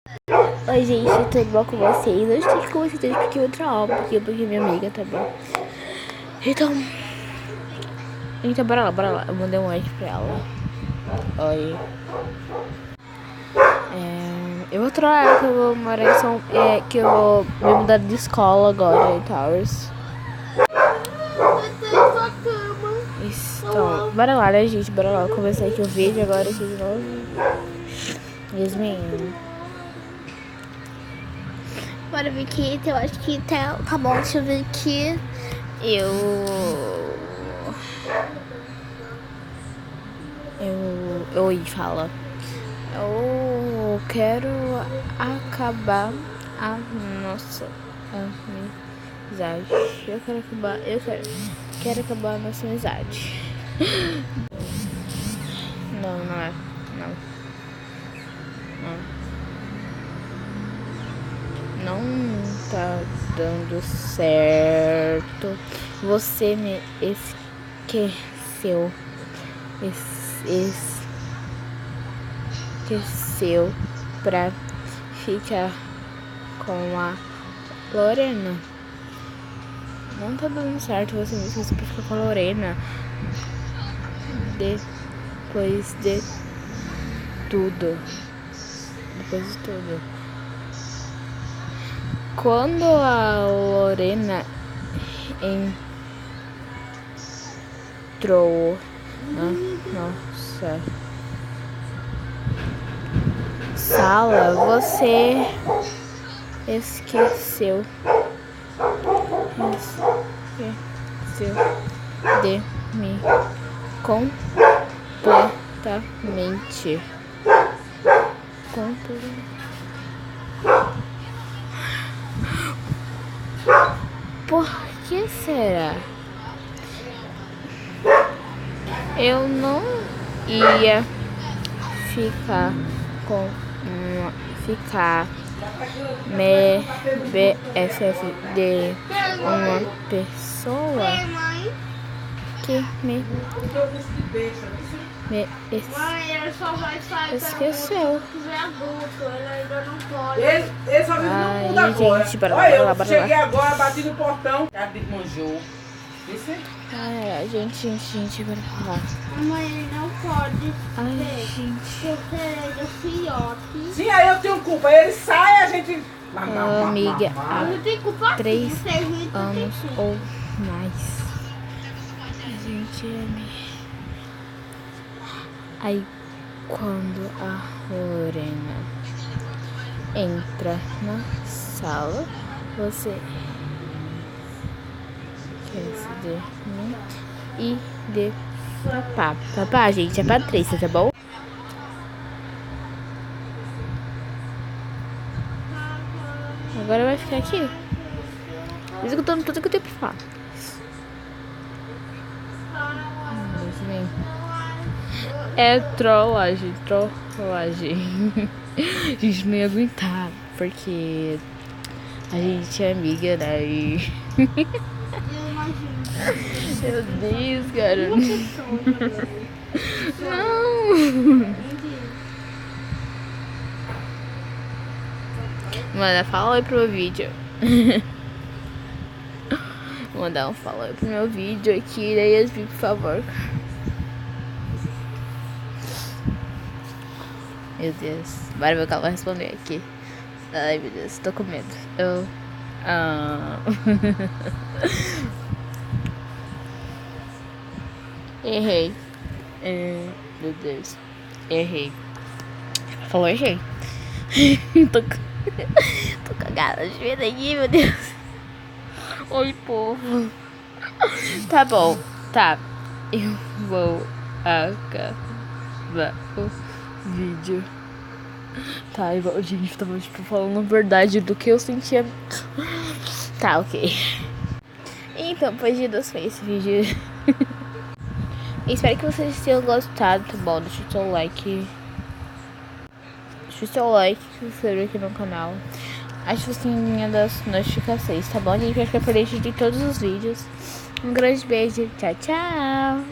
Oi, gente, tudo bom com vocês? Hoje tem que conversar um pouquinho outra aula, porque minha amiga, tá bom? Então, bora lá. Eu mandei um like pra ela. Oi. Eu vou trollar ela que eu vou morar em que eu vou me mudar de escola agora em Towers. Então, bora lá, né, gente? Bora lá. Eu comecei aqui o vídeo agora aqui de novo. Yasmin. Bora ver aqui, então eu acho que tá bom, deixa eu ver aqui. Oi, fala. Eu quero acabar a nossa amizade. Quero acabar a nossa amizade. Não é. Não tá dando certo. Você me esqueceu. Esqueceu pra ficar com a Lorena. Não tá dando certo. Você me esqueceu pra ficar com a Lorena. Depois de tudo. Quando a Lorena entrou na nossa sala, você esqueceu de mim completamente. Por que será? Eu não ia ficar me BFF de uma pessoa que me esqueceu. Ele só vive no mundo agora. Gente, bora lá. Cheguei agora, bati no portão. Cadê que manjou? Gente, bora lá. Mãe, ele não pode. Gente. Porque ele é filhote. Sim, aí eu tenho culpa. Ele sai, a gente... Amiga, há Eu tenho culpa 3 sim, tem anos ou mais. A gente é Aí, quando a Lorena entra na sala, você esquece de mim e de papá. Papá, gente, é Patrícia, tá bom? Agora vai ficar aqui. Escutando tudo que eu tenho pra falar. É trollagem. A gente não ia aguentar, porque a gente é amiga, né? E... Meu Deus, cara. Não. Manda, fala oi pro meu vídeo. Vou mandar um fala oi pro meu vídeo aqui, daí Yasmin, por favor. Meu Deus, bora ver o que ela vai responder aqui. Ai, meu Deus, tô com medo. Errei. Meu Deus, errei. Falou, errei. Tô cagada de medo aqui, meu Deus. Oi, povo. Tá bom, tá. Eu vou acabar o vídeo. Tá, igual, gente, tava tipo falando a verdade do que eu sentia. Tá, ok. Então, perdidos foi esse vídeo. Espero que vocês tenham gostado, tá bom? Deixa o seu like. Se inscreva aqui no canal. Ative o sininho das notificações, tá bom, gente? Pra ficar por dentro de todos os vídeos. Um grande beijo. Tchau, tchau.